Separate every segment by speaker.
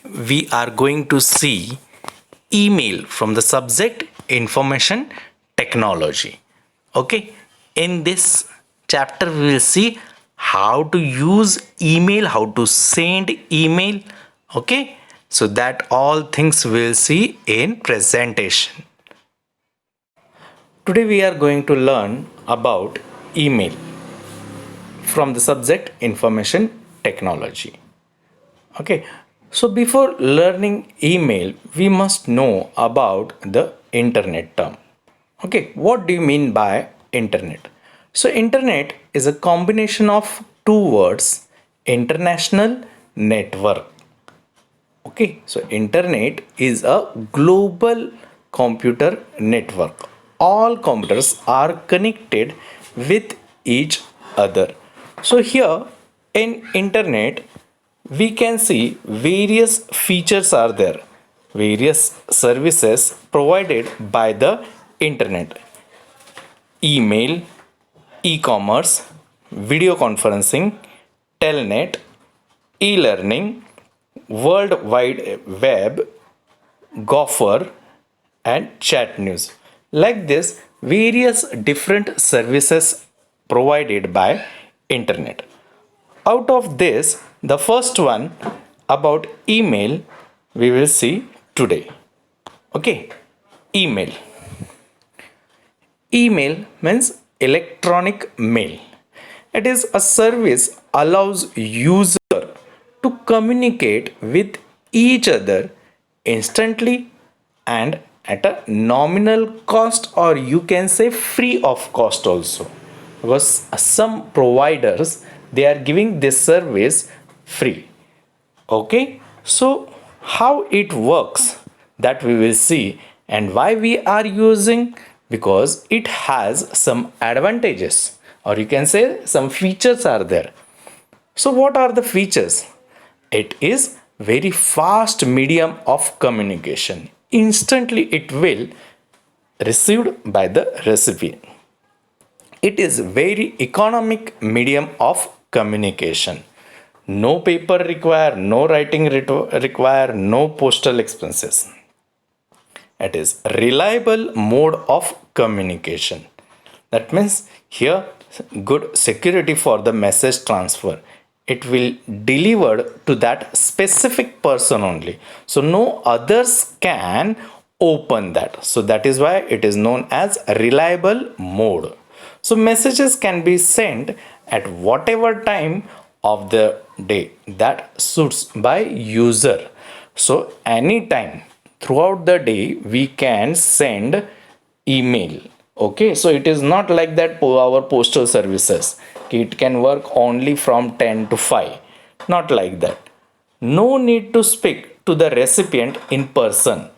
Speaker 1: we are going to see email from the subject information technology. Okay, in this chapter we will see how to use email, how to send email. Okay, so that all things we will see in presentation. Today we are going to learn about email from the subject information technology. Okay, so before learning email, we must know about the internet term. Okay, what do you mean by internet? So, internet is a combination of two words, international network. Okay, so internet is a global computer network. All computers are connected with each other. So here in internet we can see various features are there, various services provided by the internet: email, e-commerce, video conferencing, telnet, e-learning, world wide web, gopher, and chat news. Like this, various different services provided by internet. Out of this, the first one about email we will see today. Okay, email. Email means electronic mail. It is a service allows user to communicate with each other instantly and at a nominal cost, or you can say free of cost also, because some providers they are giving this service free. Okay, so how it works, that we will see, and why we are using, because it has some advantages, or you can say some features are there. So what are the features? It is very fast medium of communication. Instantly it will received by the recipient. It is very economic medium of communication. No paper require, no writing require, no postal expenses. It is reliable mode of communication. That means here good security for the message transfer. It will deliver to that specific person only, so no others can open that. So that is why it is known as reliable mode. So messages can be sent at whatever time of the day that suits by user. So anytime throughout the day we can send email. Okay, so it is not like that our postal services, it can work only from 10 to 5, not like that. No need to speak to the recipient in person.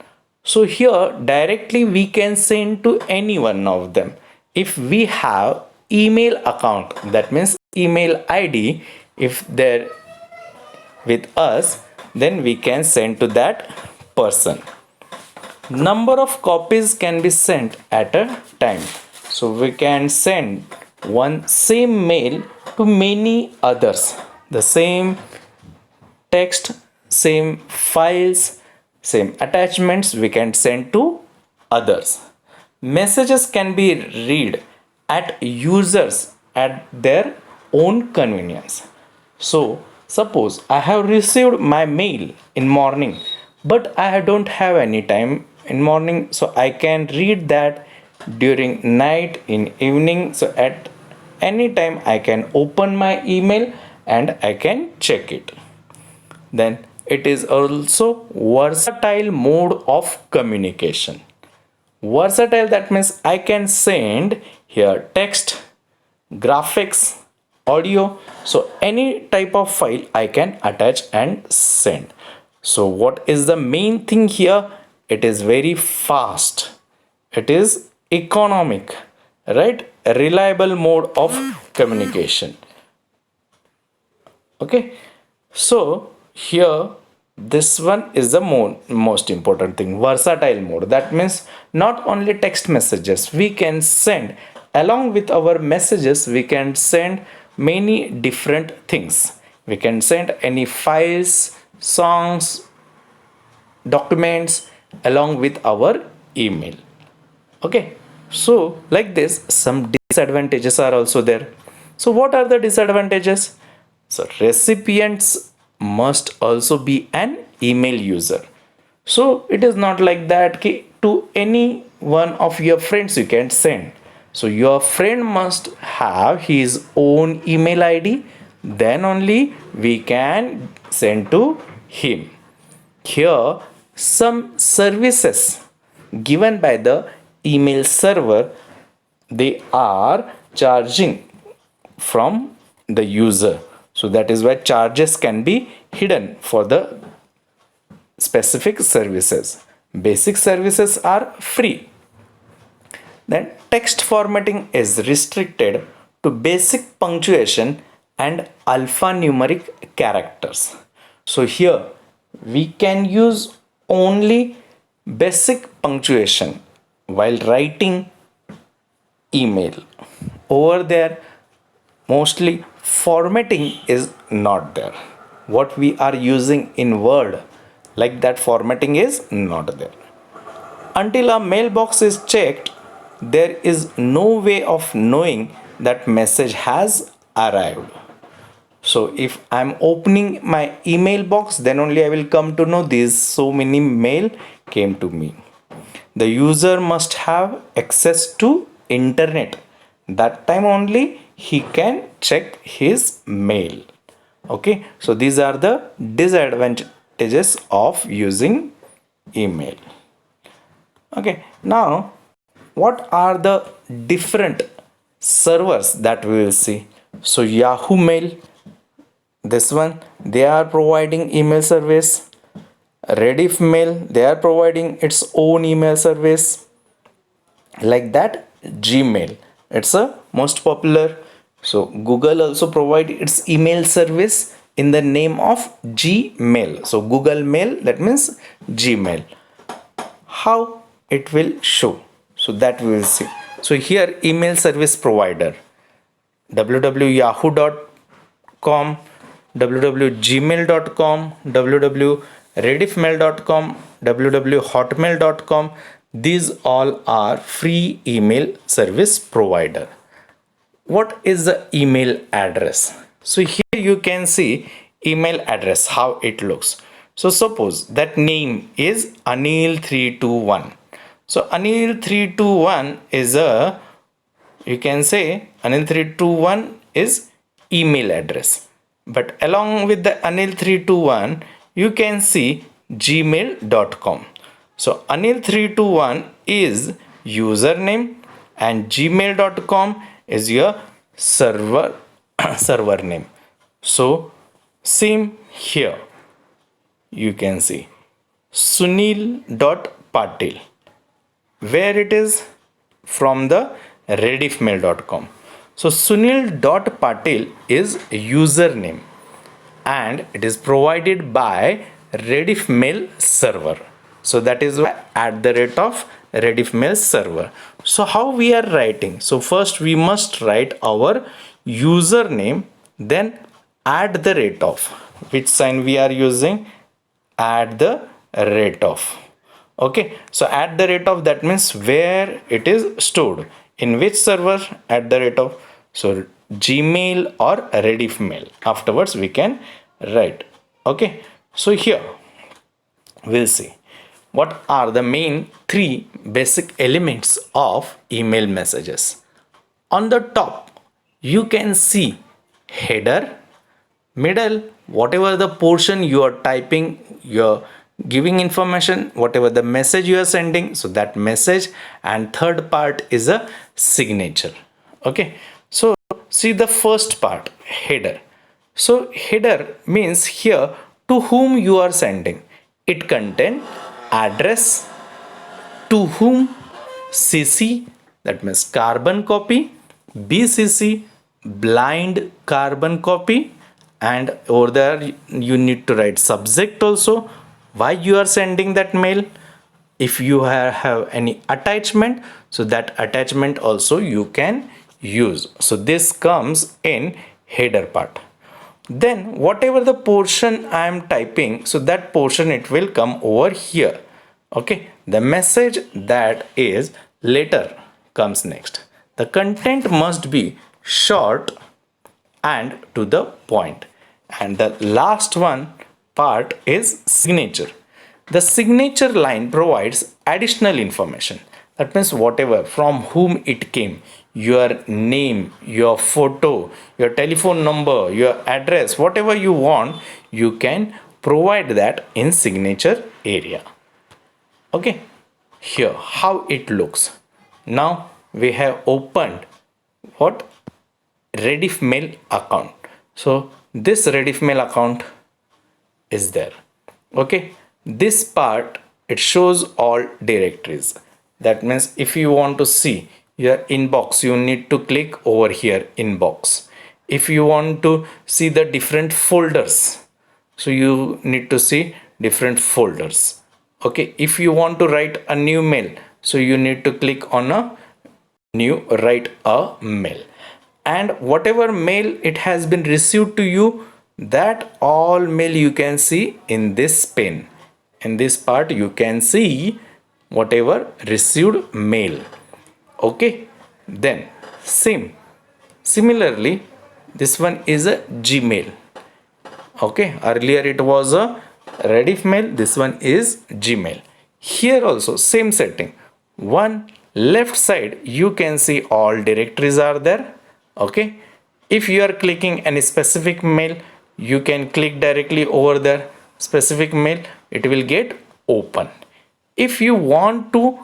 Speaker 1: So here directly we can send to any one of them. If we have email account, that means email id, if they're with us, then we can send to that person. Number of copies can be sent at a time. So we can send one same mail to many others. The same text, same files, same attachments we can send to others. Messages can be read at users at their own convenience. So suppose I have received my mail in morning, but I don't have any time in morning, so I can read that during night, in evening. So at any time I can open my email and I can check it. Then it is also versatile mode of communication. Versatile, that means I can send here text, graphics, audio, so any type of file I can attach and send. So what is the main thing here? It is very fast, it is economic, right? A reliable mode of communication. Okay, so here this one is the most important thing, versatile mode. That means not only text messages we can send, along with our messages we can send many different things. We can send any files, songs, documents along with our email. Okay, so like this, some disadvantages are also there. So what are the disadvantages? So recipients must also be an email user. So it is not like that to any one of your friends you can send. So your friend must have his own email ID, then only we can send to him. Here, some services given by the email server, they are charging from the user. So that is why charges can be hidden for the specific services. Basic services are free. Then text formatting is restricted to basic punctuation and alphanumeric characters. So here we can use only basic punctuation while writing email. Over there, mostly formatting is not there. What we are using in Word, like that formatting is not there. Until a mailbox is checked, there is no way of knowing that message has arrived. So if I'm opening my email box, then only I will come to know these so many mail came to me. The user must have access to internet. That time only he can check his mail. Okay, so these are the disadvantages of using email. Okay, now what are the different servers that we will see? So Yahoo Mail, this one, they are providing email service. Rediff Mail, they are providing its own email service. Like that, Gmail, it's a most popular. So Google also provide its email service in the name of Gmail. So Google Mail, that means Gmail. How it will show? So that we will see. So here email service provider, www.yahoo.com, www.gmail.com, www.rediffmail.com, www.hotmail.com. These all are free email service provider. What is the email address? So here you can see email address, how it looks. So suppose that name is Anil321. So Anil321 is a, you can say Anil321 is email address. But along with the Anil321, you can see gmail.com. So Anil321 is username and gmail.com is your server name. So same here, you can see sunil.patil, where it is from the rediffmail.com. So sunil.patil is username and it is provided by Rediffmail server. So that is why at the rate of Rediffmail server. So how we are writing? So first we must write our username, then at the rate of, which sign we are using? At the rate of. Okay, so at the rate of, that means where it is stored, in which server, at the rate of. So Gmail or Rediffmail, afterwards we can write. Okay, so here we'll see what are the main three basic elements of email messages. On the top you can see header, middle, whatever the portion you are typing, you're giving information, whatever the message you are sending, so that message, and third part is a signature. Okay, so see the first part, header. So header means here to whom you are sending. It contain address, to whom, CC, that means carbon copy, BCC, blind carbon copy, and over there you need to write subject also, why you are sending that mail. If you have any attachment, so that attachment also you can use. So this comes in header part. Then whatever the portion I am typing, so that portion it will come over here. Okay, the message that is later comes next. The content must be short and to the point. And the last one part is signature. The signature line provides additional information. That means whatever from whom it came, your name, your photo, your telephone number, your address, whatever you want, you can provide that in signature area. Okay, here how it looks. Now we have opened what Rediff Mail account. So this Rediff Mail account is there. Okay, this part it shows all directories. That means if you want to see your inbox, you need to click over here inbox. If you want to see the different folders, so you need to see different folders. Okay, if you want to write a new mail, so you need to click on a new write a mail, and whatever mail it has been received to you, that all mail you can see in this pane. In this part you can see whatever received mail. Okay, then similarly this one is a Gmail. Okay, earlier it was a Rediff Mail, this one is Gmail. Here also same setting. One left side you can see all directories are there. Okay, if you are clicking any specific mail, you can click directly over there specific mail, it will get open. If you want to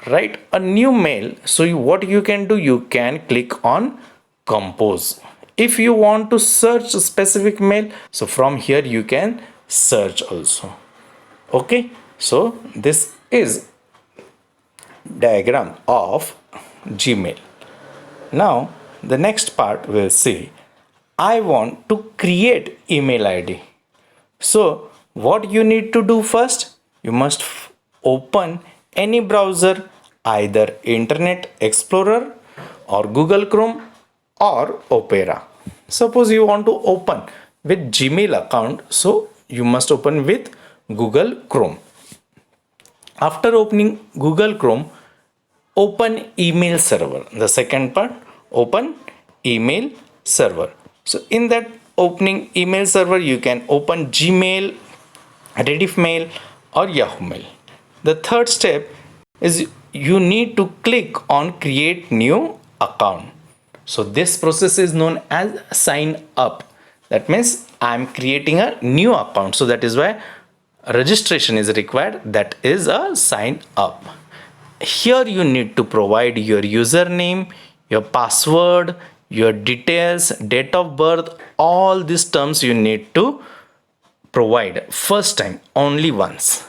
Speaker 1: write a new mail, so what you can do, you can click on compose. If you want to search a specific mail, so from here you can search also. Okay, so this is diagram of Gmail. Now the next part we'll see, I want to create email ID. So what you need to do first, you must open any browser, either Internet Explorer or Google Chrome or Opera. Suppose you want to open with Gmail account, so you must open with Google Chrome. After opening Google Chrome, open email server. The second part, open email server. So in that opening email server, you can open Gmail, Rediff Mail or Yahoo Mail. The third step is you need to click on create new account. So this process is known as sign up. That means I am creating a new account. So that is why registration is required. That is a sign up. Here you need to provide your username, your password, your details, date of birth, all these terms you need to provide first time, only once.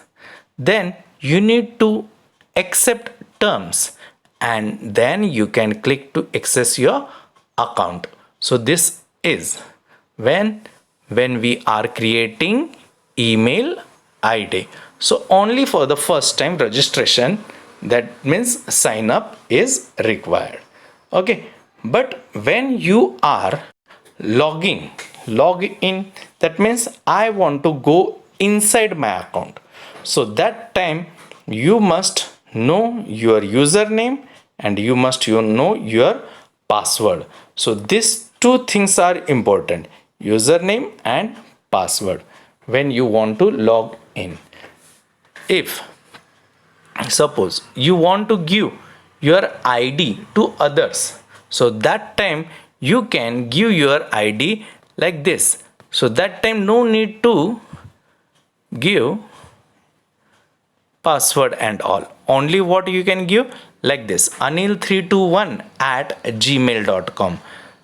Speaker 1: Then you need to accept terms and then you can click to access your account. So this is when we are creating email ID. So only for the first time registration, that means sign up is required. Okay, but when you are log in, that means I want to go inside my account. So that time you must know your username and you must know your password. So these two things are important, username and password, when you want to log in. If suppose you want to give your ID to others, so that time you can give your ID like this. So that time no need to give password and all. Only what you can give like this, anil321 at gmail.com,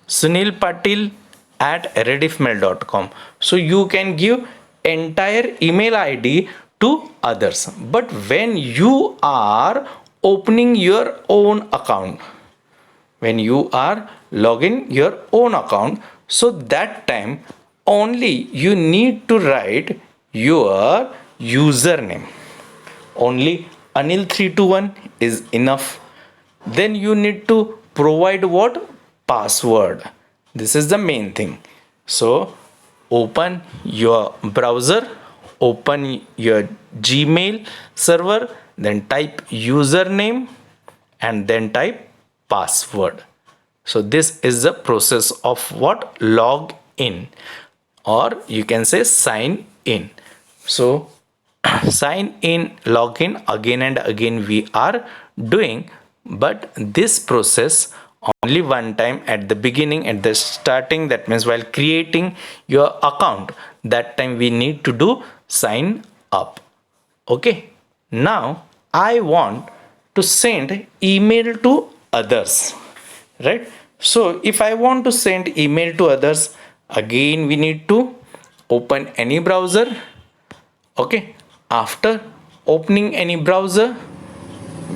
Speaker 1: Sunil Patil at rediffmail.com. So you can give entire email ID to others. But when you are opening your own account, when you are logging your own account, so that time only you need to write your username. Only anil321 is enough. Then you need to provide what? Password. This is the main thing. So open your browser, open your Gmail server, then type username and then type password. So this is the process of what? Log in, or you can say sign in. So sign in, log in, again and again we are doing, but this process only one time at the beginning, at the starting, that means while creating your account, that time we need to do sign up. Okay, now I want to send email to others, right? So if I want to send email to others, again we need to open any browser. Okay, after opening any browser,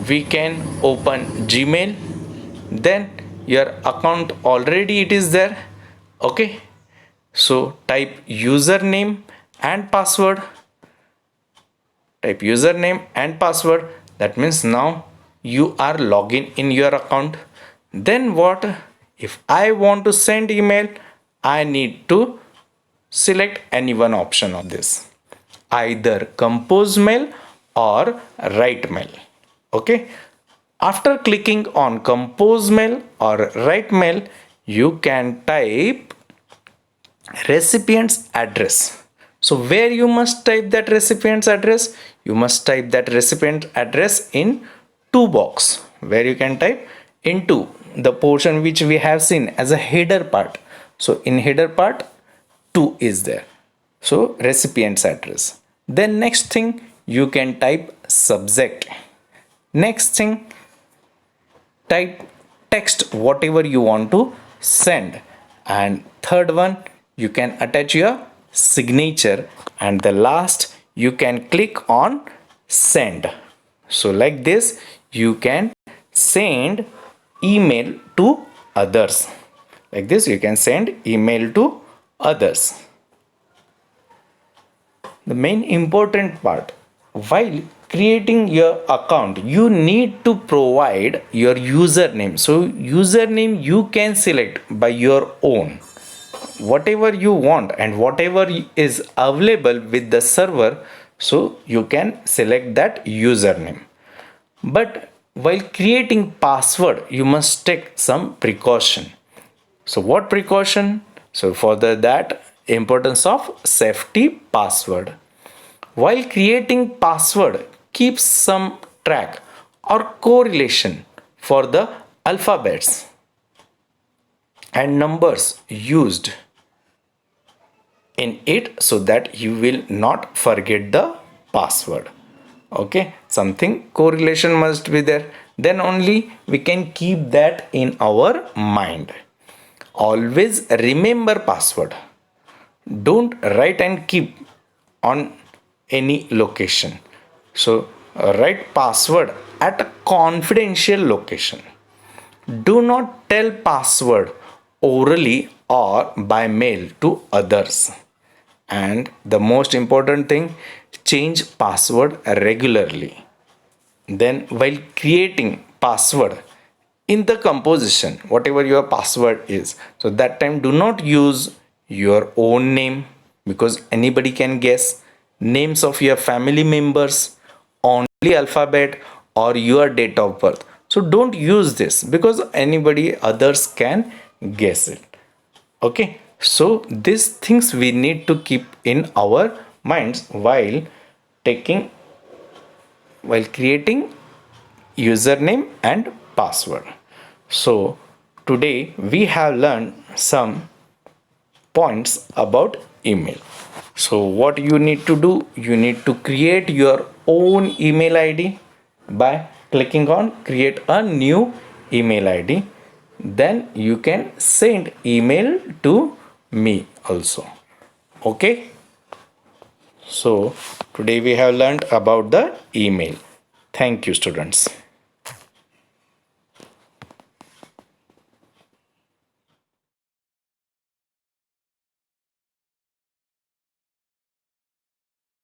Speaker 1: we can open Gmail, then your account already it is there. Okay, so type username and password, type username and password. That means now you are logging in your account. Then what? If I want to send email, I need to select any one option of this, either compose mail or write mail. Okay, after clicking on compose mail or write mail, you can type recipient's address. So where you must type that recipient's address? You must type that recipient address in two box, where you can type into the portion which we have seen as a header part. So in header part 2 is there. So recipient's address. Then next thing you can type subject. Next thing, type text whatever you want to send. And third one, you can attach your signature, and the last you can click on send. So like this you can send email to others. Like this you can send email to others. The main important part, while creating your account, you need to provide your username. So username you can select by your own, whatever you want and whatever is available with the server, so you can select that username. But while creating password, you must take some precaution. So what precaution? So for that, importance of safety password. While creating password, keep some track or correlation for the alphabets and numbers used in it, so that you will not forget the password. Okay, something correlation must be there, then only we can keep that in our mind. Always remember password. Don't write and keep on any location. So write password at a confidential location. Do not tell password orally or by mail to others. And the most important thing, change password regularly. Then while creating password in the composition, whatever your password is, so that time do not use your own name, because anybody can guess. Names of your family members, only alphabet, or your date of birth. So don't use this, because anybody others can guess it. Okay, so these things we need to keep in our minds while taking while creating username and password. So today we have learned some points about email. So what you need to do, you need to create your own email ID by clicking on create a new email ID. Then you can send email to me also. Okay, so today we have learned about the email. Thank you, students.